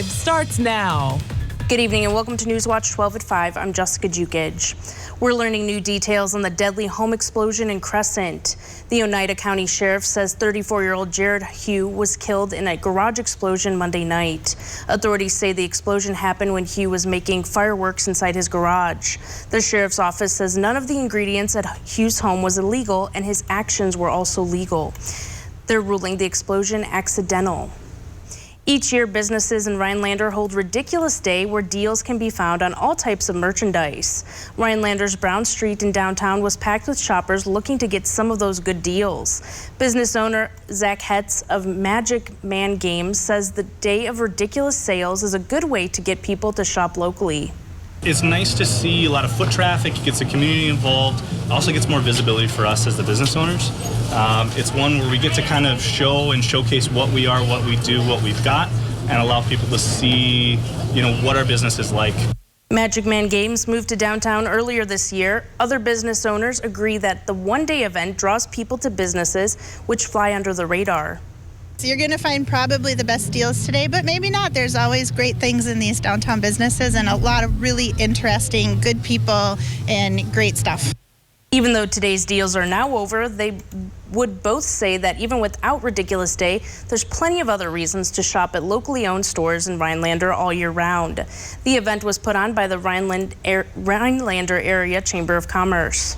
Starts now. Good evening and welcome to Newswatch 12 at 5. I'm Jessica Jukich. We're learning new details on the deadly home explosion in Crescent. The Oneida County Sheriff says 34-year-old Jared Hugh was killed in a garage explosion Monday night. Authorities say the explosion happened when Hugh was making fireworks inside his garage. The sheriff's office says none of the ingredients at Hugh's home was illegal and his actions were also legal. They're ruling the explosion accidental. Each year, businesses in Rhinelander hold Ridiculous Day where deals can be found on all types of merchandise. Rhinelander's Brown Street in downtown was packed with shoppers looking to get some of those good deals. Business owner Zach Hetz of Magic Man Games says the Day of Ridiculous Sales is a good way to get people to shop locally. It's nice to see a lot of foot traffic. It gets the community involved. It also gets more visibility for us as the business owners. It's one where we get to kind of show and showcase what we are, what we do, what we've got, and allow people to see, what our business is like. Magic Man Games moved to downtown earlier this year. Other business owners agree that the one-day event draws people to businesses which fly under the radar. So you're going to find probably the best deals today, but maybe not. There's always great things in these downtown businesses and a lot of really interesting, good people and great stuff. Even though today's deals are now over, they would both say that even without Ridiculous Day, there's plenty of other reasons to shop at locally owned stores in Rhinelander all year round. The event was put on by the Rhinelander Area Chamber of Commerce.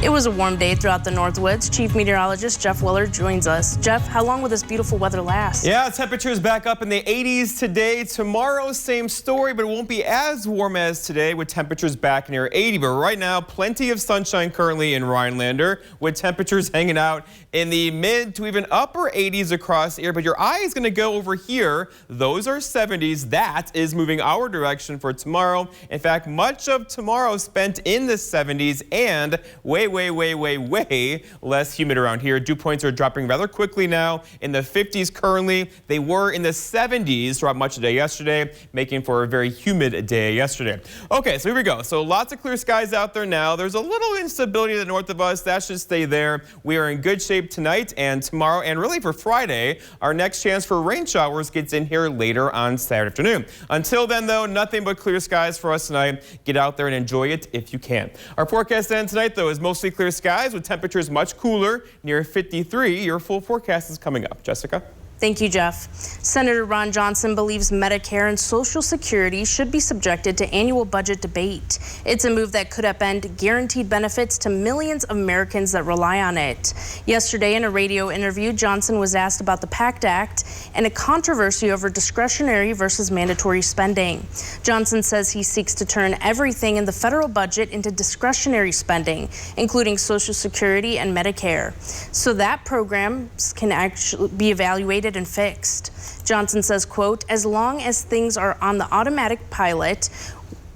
It was a warm day throughout the Northwoods. Chief Meteorologist Jeff Willard joins us. Jeff, how long will this beautiful weather last? Yeah, temperatures back up in the 80s today. Tomorrow, same story, but it won't be as warm as today with temperatures back near 80. But right now, plenty of sunshine currently in Rhinelander with temperatures hanging out in the mid to even upper 80s across the area. But your eye is going to go over here. Those are 70s. That is moving our direction for tomorrow. In fact, much of tomorrow spent in the 70s and way less humid around here. Dew points are dropping rather quickly now in the 50s currently. They were in the 70s throughout much of the day yesterday, making for a very humid day yesterday. Okay, so here we go. So lots of clear skies out there now. There's a little instability to the north of us. That should stay there. We are in good shape tonight and tomorrow, and really for Friday. Our next chance for rain showers gets in here later on Saturday afternoon. Until then, though, nothing but clear skies for us tonight. Get out there and enjoy it if you can. Our forecast then tonight, though, is mostly clear skies with temperatures much cooler, near 53. Your full forecast is coming up. Jessica? Thank you, Jeff. Senator Ron Johnson believes Medicare and Social Security should be subjected to annual budget debate. It's a move that could upend guaranteed benefits to millions of Americans that rely on it. Yesterday in a radio interview, Johnson was asked about the PACT Act and a controversy over discretionary versus mandatory spending. Johnson says he seeks to turn everything in the federal budget into discretionary spending, including Social Security and Medicare, so that programs can actually be evaluated and fixed. Johnson says, quote, as long as things are on the automatic pilot,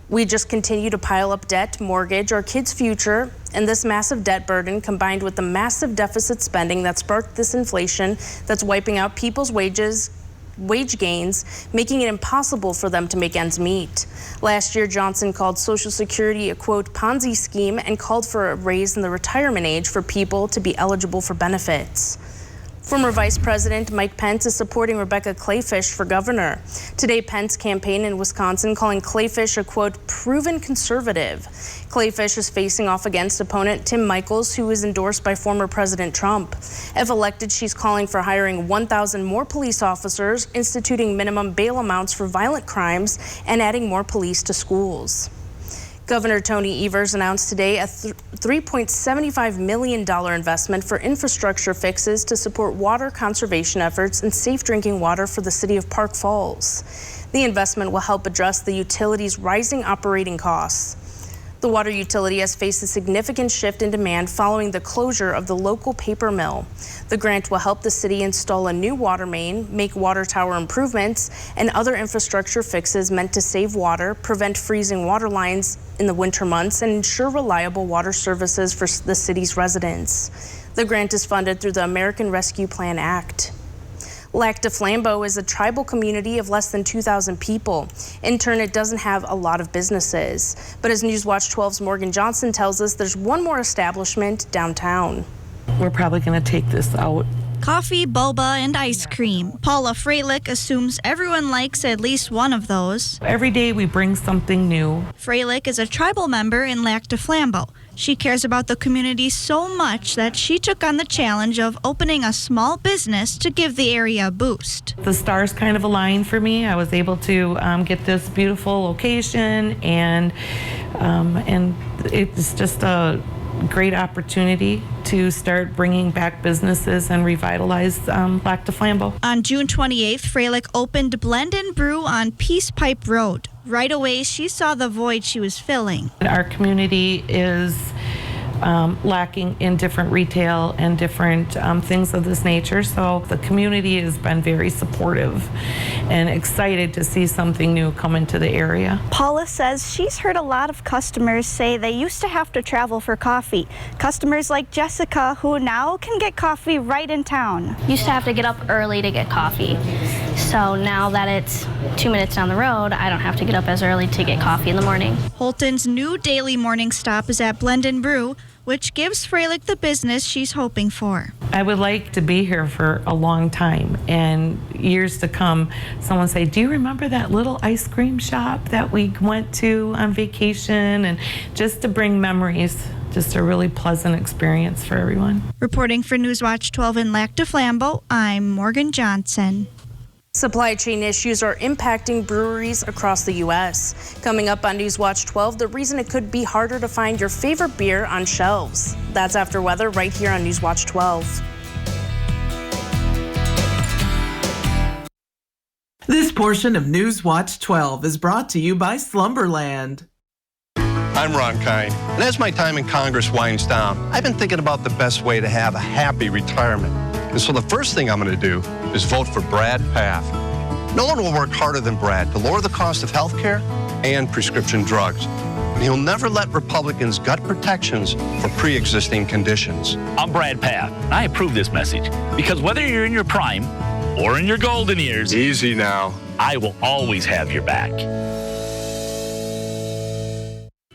we just continue to pile up debt, mortgage our kids' future, and this massive debt burden combined with the massive deficit spending that sparked this inflation that's wiping out people's wage gains, making it impossible for them to make ends meet. Last year, Johnson called Social Security a, quote, Ponzi scheme and called for a raise in the retirement age for people to be eligible for benefits. Former Vice President Mike Pence is supporting Rebecca Kleefisch for governor. Today, Pence campaigned in Wisconsin calling Kleefisch a, quote, proven conservative. Kleefisch is facing off against opponent Tim Michels, who is endorsed by former President Trump. If elected, she's calling for hiring 1,000 more police officers, instituting minimum bail amounts for violent crimes, and adding more police to schools. Governor Tony Evers announced today a $3.75 million investment for infrastructure fixes to support water conservation efforts and safe drinking water for the city of Park Falls. The investment will help address the utility's rising operating costs. The water utility has faced a significant shift in demand following the closure of the local paper mill. The grant will help the city install a new water main, make water tower improvements, and other infrastructure fixes meant to save water, prevent freezing water lines in the winter months, and ensure reliable water services for the city's residents. The grant is funded through the American Rescue Plan Act. Lac du Flambeau is a tribal community of less than 2,000 people. In turn, it doesn't have a lot of businesses. But as Newswatch 12's Morgan Johnson tells us, there's one more establishment downtown. We're probably going to take this out Coffee, boba, and ice cream. Paula Freilich assumes everyone likes at least one of those. Every day we bring something new. Freilich is a tribal member in Lac du Flambeau. She cares about the community so much that she took on the challenge of opening a small business to give the area a boost. The stars kind of aligned for me. I was able to get this beautiful location, and it's just a great opportunity to start bringing back businesses and revitalize Lac du Flambeau. On June 28th, Freilich opened Blend and Brew on Peace Pipe Road. Right away, she saw the void she was filling. Our community is lacking in different retail and different things of this nature, so the community has been very supportive and excited to see something new come into the area. Paula says she's heard a lot of customers say they used to have to travel for coffee. Customers like Jessica, who now can get coffee right in town. Used to have to get up early to get coffee. So now that it's 2 minutes down the road, I don't have to get up as early to get coffee in the morning. Holton's new daily morning stop is at Blend and Brew, which gives Freilich the business she's hoping for. I would like to be here for a long time, and years to come, someone say, do you remember that little ice cream shop that we went to on vacation? And just to bring memories, just a really pleasant experience for everyone. Reporting for Newswatch 12 in Lac du Flambeau, I'm Morgan Johnson. Supply chain issues are impacting breweries across the U.S. Coming up on Newswatch 12, the reason it could be harder to find your favorite beer on shelves. That's after weather right here on Newswatch 12. This portion of Newswatch 12 is brought to you by Slumberland. I'm Ron Kine, and as my time in Congress winds down, I've been thinking about the best way to have a happy retirement. And so the first thing I'm going to do is vote for Brad Pfaff. No one will work harder than Brad to lower the cost of health care and prescription drugs. And he'll never let Republicans gut protections for pre-existing conditions. I'm Brad Pfaff. I approve this message because whether you're in your prime or in your golden years, Easy now. I will always have your back.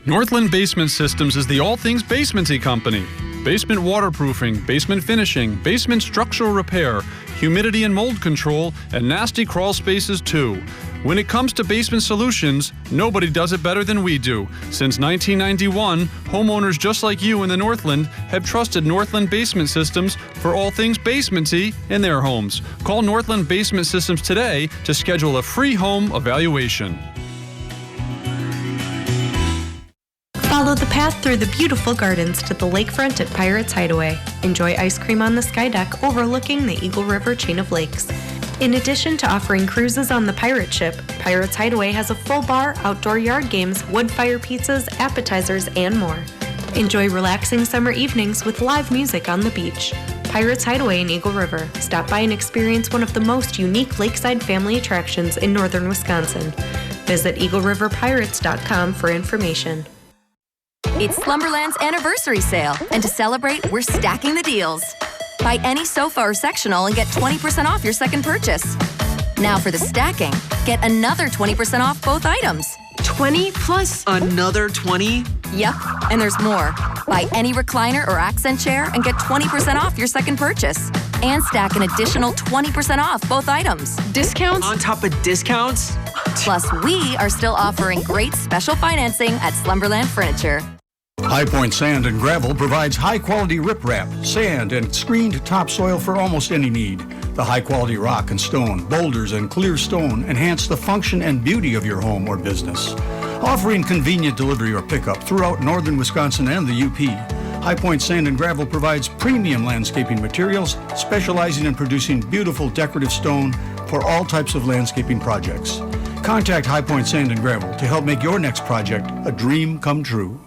Northland Basement Systems is the all things basementy company. Basement waterproofing, basement finishing, basement structural repair, humidity and mold control, and nasty crawl spaces too. When it comes to basement solutions, nobody does it better than we do. Since 1991, homeowners just like you in the Northland have trusted Northland Basement Systems for all things basementy in their homes. Call Northland Basement Systems today to schedule a free home evaluation. Follow the path through the beautiful gardens to the lakefront at Pirates Hideaway. Enjoy ice cream on the sky deck overlooking the Eagle River chain of lakes. In addition to offering cruises on the pirate ship, Pirates Hideaway has a full bar, outdoor yard games, wood fire pizzas, appetizers, and more. Enjoy relaxing summer evenings with live music on the beach. Pirates Hideaway in Eagle River. Stop by and experience one of the most unique lakeside family attractions in northern Wisconsin. Visit EagleRiverPirates.com for information. It's Slumberland's anniversary sale, and to celebrate, we're stacking the deals. Buy any sofa or sectional and get 20% off your second purchase. Now for the stacking, get another 20% off both items. 20 plus another 20? Yep, and there's more. Buy any recliner or accent chair and get 20% off your second purchase. And stack an additional 20% off both items. Discounts? On top of discounts? Plus, we are still offering great special financing at Slumberland Furniture. High Point Sand and Gravel provides high-quality riprap, sand, and screened topsoil for almost any need. The high-quality rock and stone, boulders, and clear stone enhance the function and beauty of your home or business. Offering convenient delivery or pickup throughout northern Wisconsin and the UP, High Point Sand and Gravel provides premium landscaping materials, specializing in producing beautiful decorative stone for all types of landscaping projects. Contact High Point Sand and Gravel to help make your next project a dream come true.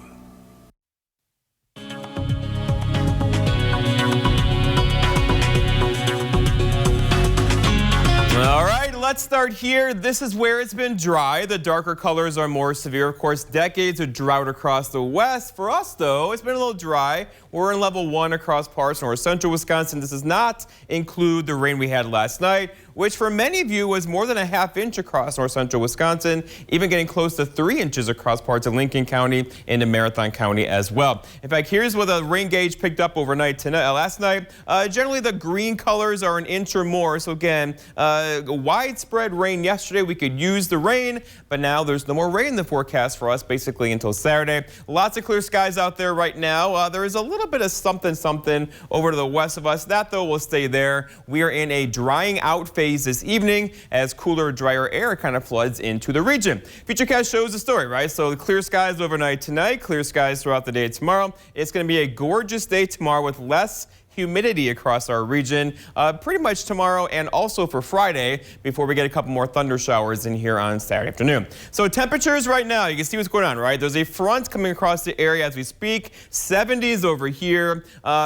All right, let's start here. This is where it's been dry. The darker colors are more severe. Of course, decades of drought across the west. For us, though, it's been a little dry. We're in level 1 across parts north central Wisconsin. This does not include the rain we had last night. which for many of you was more than a half inch across north central Wisconsin, even getting close to 3 inches across parts of Lincoln County into Marathon County as well. In fact, here's what the rain gauge picked up overnight last night. Generally, the green colors are an inch or more. So again, widespread rain yesterday. We could use the rain, but now there's no more rain in the forecast for us basically until Saturday. Lots of clear skies out there right now. There is a little bit of something over to the west of us. That though will stay there. We are in a drying out phase this evening as cooler, drier air kind of floods into the region. Futurecast shows the story, right? So clear skies overnight tonight, clear skies throughout the day tomorrow. It's going to be a gorgeous day tomorrow with less humidity across our region pretty much tomorrow and also for Friday before we get a couple more thunder showers in here on Saturday afternoon. So temperatures right now, you can see what's going on, right? There's a front coming across the area as we speak. 70s over here,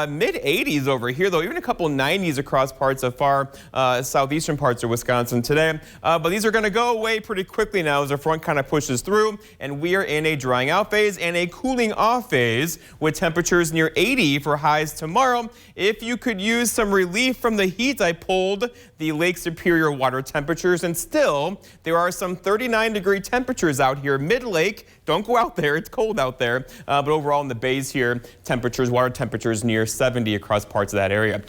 mid 80s over here, though, even a couple 90s across parts of far southeastern parts of Wisconsin today. But these are going to go away pretty quickly now as the front kind of pushes through, and we are in a drying out phase and a cooling off phase with temperatures near 80 for highs tomorrow. If you could use some relief from the heat, I pulled the Lake Superior water temperatures, and still there are some 39-degree temperatures out here mid-lake. Don't go out there, it's cold out there. But overall in the bays here, water temperatures near 70 across parts of that area.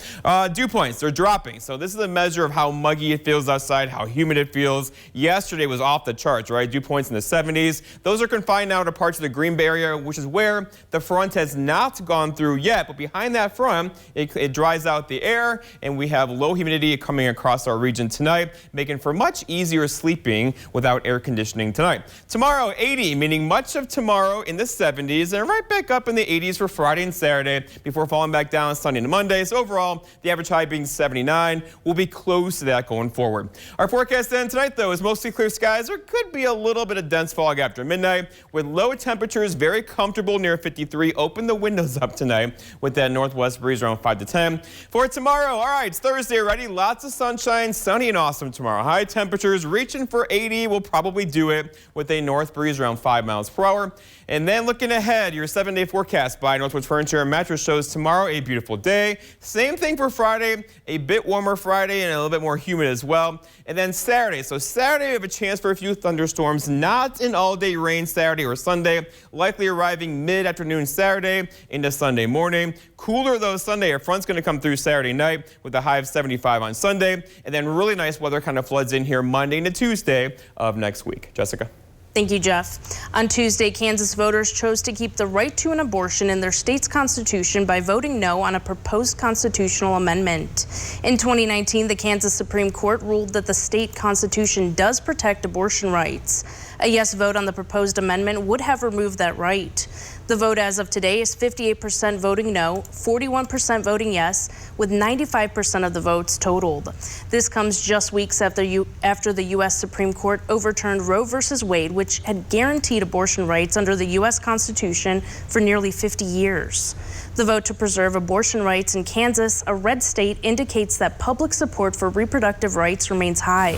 Dew points, they're dropping. So this is a measure of how muggy it feels outside, how humid it feels. Yesterday was off the charts, right? Dew points in the 70s. Those are confined now to parts of the Green Bay area, which is where the front has not gone through yet. But behind that front, it dries out the air, and we have low humidity coming across our region tonight, making for much easier sleeping without air conditioning tonight. Tomorrow, 80, meaning much of tomorrow in the 70s, and right back up in the 80s for Friday and Saturday before falling back down Sunday and Monday. So overall, the average high being 79. We'll be close to that going forward. Our forecast then tonight, though, is mostly clear skies. There could be a little bit of dense fog after midnight with low temperatures very comfortable near 53. Open the windows up tonight with that northwest breeze around 5 to 10. For tomorrow, all right, it's Thursday already. Lots of sunshine, sunny and awesome tomorrow. High temperatures reaching for 80. We'll probably do it with a north breeze around 5 miles per hour. And then looking ahead, your 7-day forecast by Northwoods Furniture and Mattress shows tomorrow a beautiful day. Same thing for Friday, a bit warmer Friday and a little bit more humid as well. And then Saturday. So Saturday we have a chance for a few thunderstorms, not an all-day rain Saturday or Sunday, likely arriving mid-afternoon Saturday into Sunday morning. Cooler though Sunday. A front's going to come through Saturday night with a high of 75 on Sunday. And then really nice weather kind of floods in here Monday into Tuesday of next week. Jessica. Thank you, Jeff. On Tuesday, Kansas voters chose to keep the right to an abortion in their state's constitution by voting no on a proposed constitutional amendment. In 2019, the Kansas Supreme Court ruled that the state constitution does protect abortion rights. A yes vote on the proposed amendment would have removed that right. The vote as of today is 58% voting no, 41% voting yes, with 95% of the votes totaled. This comes just weeks after the U.S. Supreme Court overturned Roe v. Wade, which had guaranteed abortion rights under the U.S. Constitution for nearly 50 years. The vote to preserve abortion rights in Kansas, a red state, indicates that public support for reproductive rights remains high.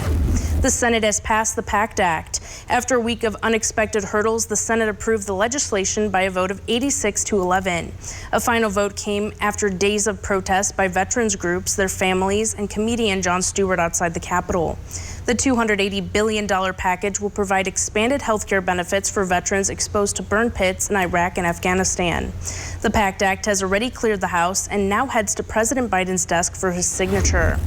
The Senate has passed the PACT Act. After a week of unexpected hurdles, the Senate approved the legislation by a vote of 86 to 11. A final vote came after days of protests by veterans groups, their families, and comedian Jon Stewart outside the Capitol. The $280 billion package will provide expanded health care benefits for veterans exposed to burn pits in Iraq and Afghanistan. The PACT Act has already cleared the House and now heads to President Biden's desk for his signature.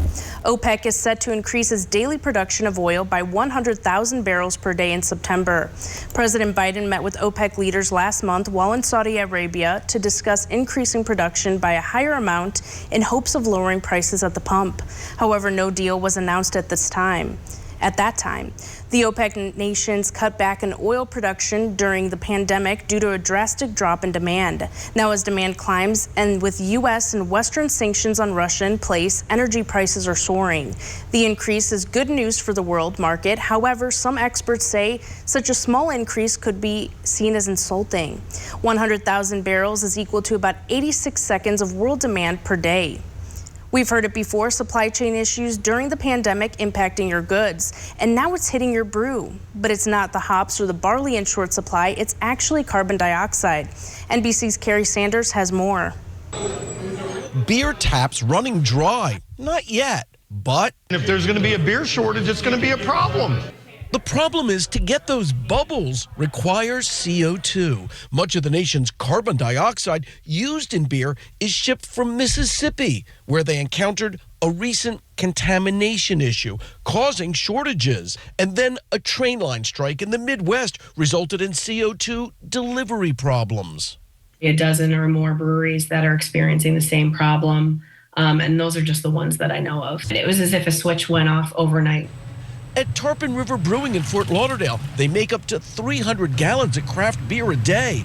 OPEC is set to increase its daily production of oil by 100,000 barrels per day in September. President Biden met with OPEC leaders last month while in Saudi Arabia to discuss increasing production by a higher amount in hopes of lowering prices at the pump. However, no deal was announced at that time. The OPEC nations cut back on oil production during the pandemic due to a drastic drop in demand. Now, as demand climbs and with U.S. and Western sanctions on Russia in place, energy prices are soaring. The increase is good news for the world market. However, some experts say such a small increase could be seen as insulting. 100,000 barrels is equal to about 86 seconds of world demand per day. We've heard it before, supply chain issues during the pandemic impacting your goods, and now it's hitting your brew. But it's not the hops or the barley in short supply, it's actually carbon dioxide. NBC's Carrie Sanders has more. Beer taps running dry. Not yet. But if there's going to be a beer shortage, it's going to be a problem. The problem is to get those bubbles requires CO2. Much of the nation's carbon dioxide used in beer is shipped from Mississippi, where they encountered a recent contamination issue, causing shortages. And then a train line strike in the Midwest resulted in CO2 delivery problems. A dozen or more breweries that are experiencing the same problem, and those are just the ones that I know of. It was as if a switch went off overnight. At Tarpon River Brewing in Fort Lauderdale, they make up to 300 gallons of craft beer a day.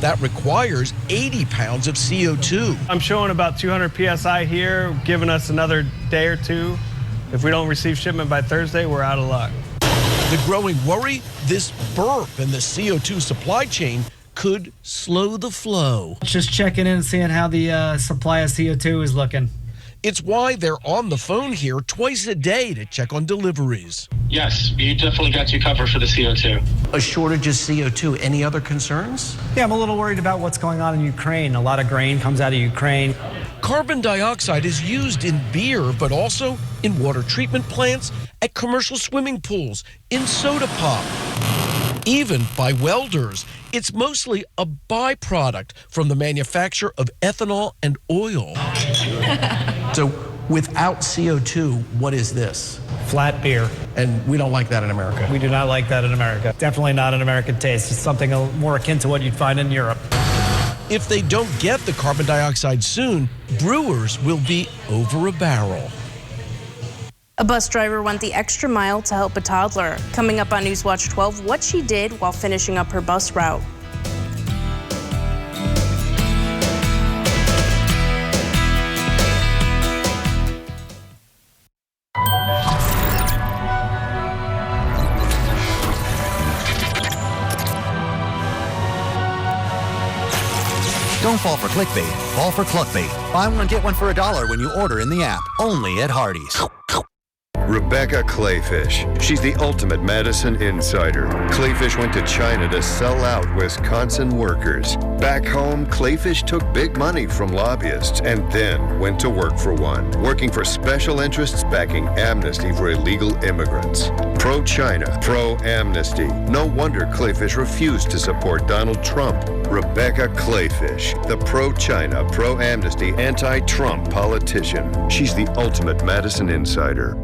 That requires 80 pounds of CO2. I'm showing about 200 PSI here, giving us another day or two. If we don't receive shipment by Thursday, we're out of luck. The growing worry, this burp in the CO2 supply chain could slow the flow. Just checking in and seeing how the supply of CO2 is looking. It's why they're on the phone here twice a day to check on deliveries. Yes, you definitely got you covered for the CO2. A shortage of CO2. Any other concerns? Yeah, I'm a little worried about what's going on in Ukraine. A lot of grain comes out of Ukraine. Carbon dioxide is used in beer, but also in water treatment plants, at commercial swimming pools, in soda pop, even by welders. It's mostly a byproduct from the manufacture of ethanol and oil. So without CO2, what is this? Flat beer. And we don't like that in America. We do not like that in America. Definitely not an American taste. It's something more akin to what you'd find in Europe. If they don't get the carbon dioxide soon, brewers will be over a barrel. A bus driver went the extra mile to help a toddler. Coming up on Newswatch 12, what she did while finishing up her bus route. Don't fall for clickbait, fall for Cluckbait. Buy one, get one for $1 when you order in the app. Only at Hardee's. Rebecca Clayfish. She's the ultimate Madison insider. Clayfish went to China to sell out Wisconsin workers. Back home, Clayfish took big money from lobbyists and then went to work for one, working for special interests backing amnesty for illegal immigrants. Pro-China, pro-amnesty. No wonder Clayfish refused to support Donald Trump. Rebecca Clayfish, the pro-China, pro-amnesty, anti-Trump politician. She's the ultimate Madison insider.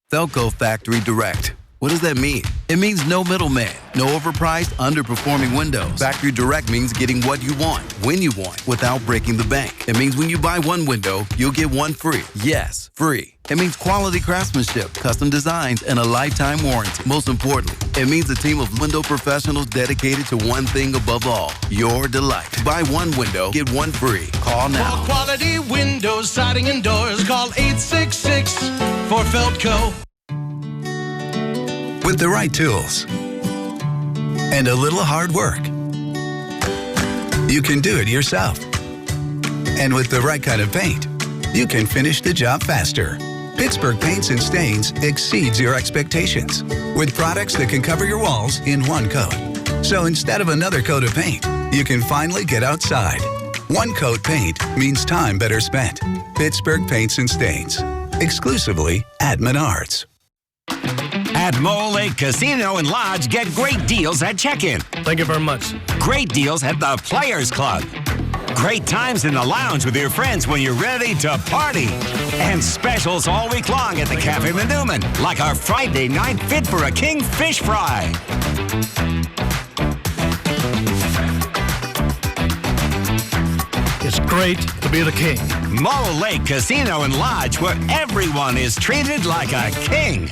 Velco Factory Direct. What does that mean? It means no middleman, no overpriced, underperforming windows. Factory Direct means getting what you want, when you want, without breaking the bank. It means when you buy one window, you'll get one free. Yes, free. It means quality craftsmanship, custom designs, and a lifetime warranty. Most importantly, it means a team of window professionals dedicated to one thing above all, your delight. Buy one window, get one free. Call now. For quality windows, siding, and doors, call 866 for Feltco. With the right tools and a little hard work, you can do it yourself. And with the right kind of paint, you can finish the job faster. Pittsburgh Paints and Stains exceeds your expectations with products that can cover your walls in one coat. So instead of another coat of paint, you can finally get outside. One coat paint means time better spent. Pittsburgh Paints and Stains, exclusively at Menards. At Mole Lake Casino and Lodge, get great deals at check-in. Thank you very much. Great deals at the Players Club. Great times in the lounge with your friends when you're ready to party. And specials all week long at the Cafe Newman, like our Friday night Fit for a King fish fry. It's great to be the king. Mole Lake Casino and Lodge, where everyone is treated like a king.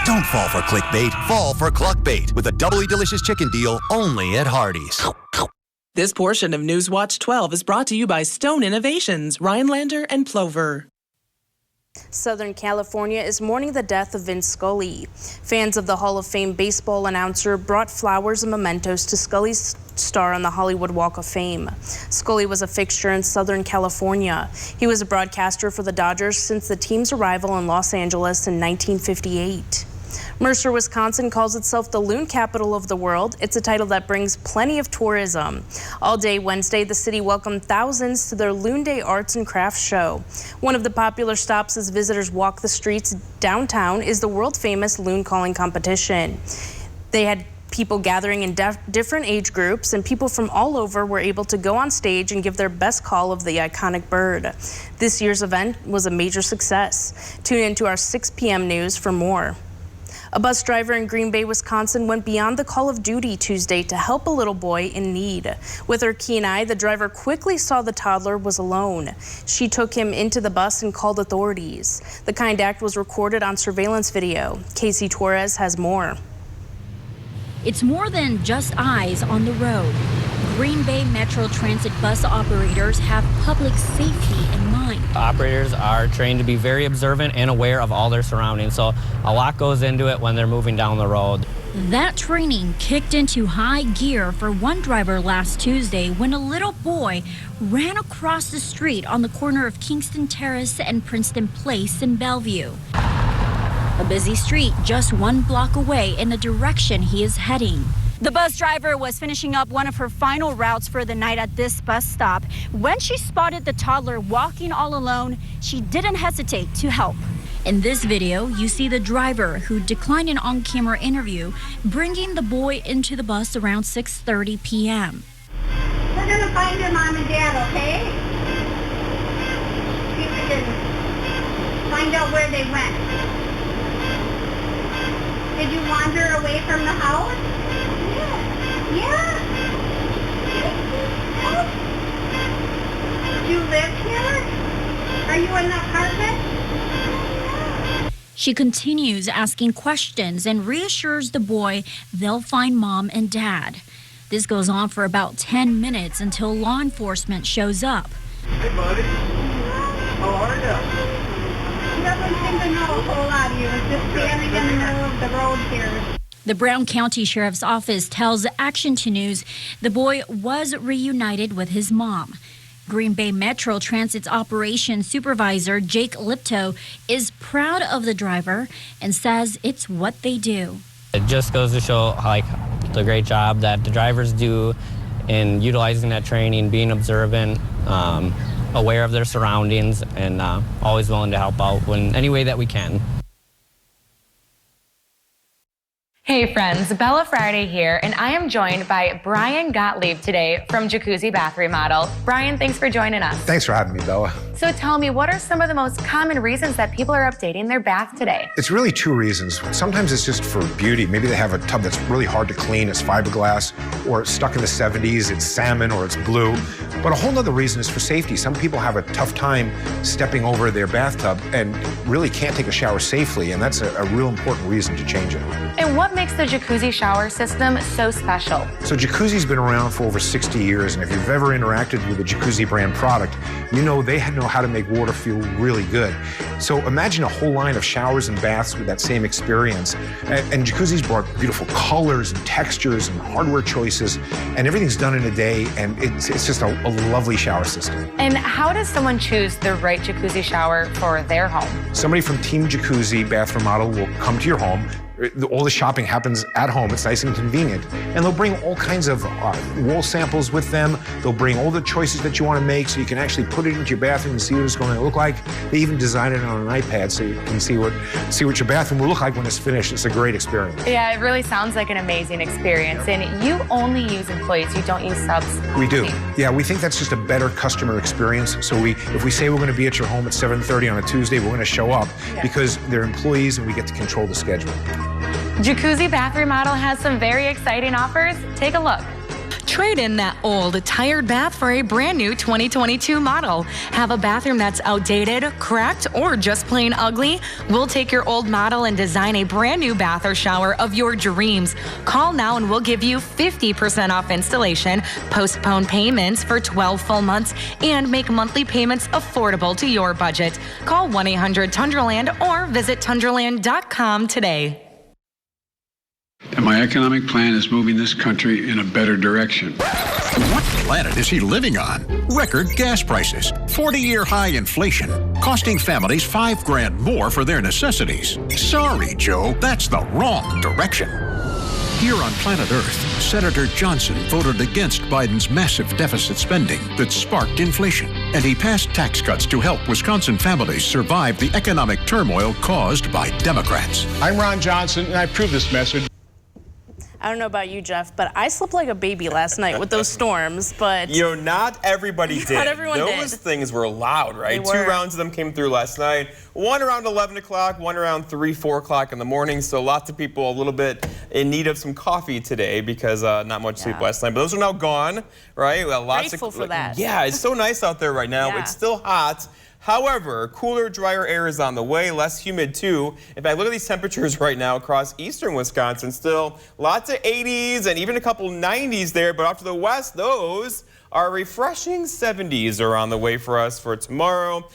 Don't fall for clickbait, fall for Cluckbait with a doubly delicious chicken deal only at Hardee's. This portion of Newswatch 12 is brought to you by Stone Innovations, Rhinelander, and Plover. Southern California is mourning the death of Vince Scully. Fans of the Hall of Fame baseball announcer brought flowers and mementos to Scully's star on the Hollywood Walk of Fame. Scully was a fixture in Southern California. He was a broadcaster for the Dodgers since the team's arrival in Los Angeles in 1958. Mercer, Wisconsin calls itself the Loon Capital of the World. It's a title that brings plenty of tourism. All day Wednesday, the city welcomed thousands to their Loon Day Arts and Crafts show. One of the popular stops as visitors walk the streets downtown is the world-famous loon calling competition. They had people gathering in different age groups, and people from all over were able to go on stage and give their best call of the iconic bird. This year's event was a major success. Tune into our 6 p.m. news for more. A bus driver in Green Bay, Wisconsin went beyond the call of duty Tuesday to help a little boy in need. With her keen eye, the driver quickly saw the toddler was alone. She took him into the bus and called authorities. The kind act was recorded on surveillance video. Casey Torres has more. It's more than just eyes on the road. Green Bay Metro Transit bus operators have public safety in mind. Operators are trained to be very observant and aware of all their surroundings, so a lot goes into it when they're moving down the road. That training kicked into high gear for one driver last Tuesday when a little boy ran across the street on the corner of Kingston Terrace and Princeton Place in Bellevue. A busy street just 1 block away in the direction he is heading. The bus driver was finishing up one of her final routes for the night at this bus stop. When she spotted the toddler walking all alone, she didn't hesitate to help. In this video, you see the driver, who declined an on-camera interview, bringing the boy into the bus around 6:30 p.m. We're going to find your mom and dad, okay? See if we can find out where they went. Did you wander away from the house? Yeah. Do you live here? Are you in the apartment? She continues asking questions and reassures the boy they'll find mom and dad. This goes on for about 10 minutes until law enforcement shows up. Hey, buddy. How are you? He doesn't seem to know a whole lot. He was just standing in the middle of the road here. The Brown County Sheriff's Office tells Action 2 News the boy was reunited with his mom. Green Bay Metro Transit's operations supervisor, Jake Liptow, is proud of the driver and says it's what they do. It just goes to show the great job that the drivers do in utilizing that training, being observant, aware of their surroundings, and always willing to help out in any way that we can. Hey friends, Bella Friday here, and I am joined by Brian Gottlieb today from Jacuzzi Bath Remodel. Brian, thanks for joining us. Thanks for having me, Bella. So tell me, what are some of the most common reasons that people are updating their bath today? It's really 2 reasons. Sometimes it's just for beauty. Maybe they have a tub that's really hard to clean, it's fiberglass, or it's stuck in the 70s, it's salmon, or it's blue. But a whole other reason is for safety. Some people have a tough time stepping over their bathtub and really can't take a shower safely, and that's a real important reason to change it. And what makes the Jacuzzi shower system so special? So Jacuzzi's been around for over 60 years, and if you've ever interacted with a Jacuzzi brand product, you know they know how to make water feel really good. So imagine a whole line of showers and baths with that same experience. And Jacuzzi's brought beautiful colors and textures and hardware choices, and everything's done in a day, and it's just a lovely shower system. And how does someone choose the right Jacuzzi shower for their home? Somebody from Team Jacuzzi Bath Remodel will come to your home. All the shopping happens at home. It's nice and convenient. And they'll bring all kinds of wall samples with them. They'll bring all the choices that you want to make so you can actually put it into your bathroom and see what it's going to look like. They even design it on an iPad so you can see what your bathroom will look like when it's finished. It's a great experience. Yeah, it really sounds like an amazing experience. And you only use employees, you don't use subs. We do. Yeah, we think that's just a better customer experience. So if we say we're going to be at your home at 7:30 on a Tuesday, we're going to show up because they're employees and we get to control the schedule. Jacuzzi Bath Remodel has some very exciting offers. Take a look. Trade in that old, tired bath for a brand new 2022 model. Have a bathroom that's outdated, cracked, or just plain ugly? We'll take your old model and design a brand new bath or shower of your dreams. Call now and we'll give you 50% off installation, postpone payments for 12 full months, and make monthly payments affordable to your budget. Call 1-800-TundraLand or visit tundraland.com today. And my economic plan is moving this country in a better direction. What planet is he living on? Record gas prices, 40-year high inflation, costing families $5,000 more for their necessities. Sorry, Joe, that's the wrong direction. Here on planet Earth, Senator Johnson voted against Biden's massive deficit spending that sparked inflation, and he passed tax cuts to help Wisconsin families survive the economic turmoil caused by Democrats. I'm Ron Johnson, and I approve this message. I don't know about you, Jeff, but I slept like a baby last night with those storms, but... You know, not everybody did. Not everyone did. Those things were loud, right? They 2 were. rounds of them came through last night. One around 11 o'clock, one around 3, 4 o'clock in the morning. So lots of people a little bit in need of some coffee today because not much sleep last night. But those are now gone, right? Well, Grateful for that. Yeah, it's so nice out there right now. Yeah. It's still hot. However, cooler, drier air is on the way, less humid too. In fact, look at these temperatures right now across eastern Wisconsin. Still lots of 80s and even a couple 90s there, but off to the west, those are refreshing 70s are on the way for us for tomorrow.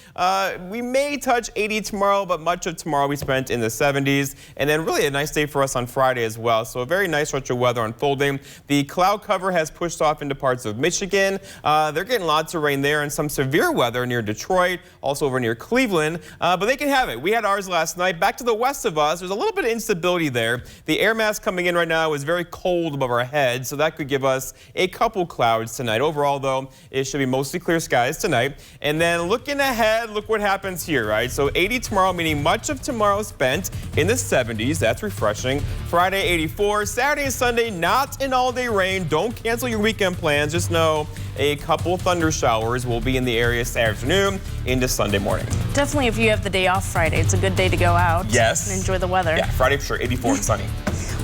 We may touch 80 tomorrow, but much of tomorrow we spent in the 70s. And then really a nice day for us on Friday as well. So a very nice stretch of weather unfolding. The cloud cover has pushed off into parts of Michigan. They're getting lots of rain there and some severe weather near Detroit, also over near Cleveland. But they can have it. We had ours last night. Back to the west of us, there's a little bit of instability there. The air mass coming in right now is very cold above our heads, so that could give us a couple clouds tonight. Overall, though, it should be mostly clear skies tonight. And then looking ahead, look what happens here, right? So 80 tomorrow, meaning much of tomorrow spent in the 70s. That's refreshing. Friday, 84. Saturday and Sunday, not an all-day rain. Don't cancel your weekend plans. Just know a couple thunder showers will be in the area Saturday afternoon into Sunday morning. Definitely if you have the day off Friday, it's a good day to go out. Yes. And enjoy the weather. Yeah, Friday for sure, 84 and sunny.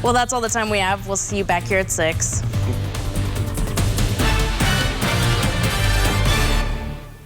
Well, that's all the time we have. We'll see you back here at 6.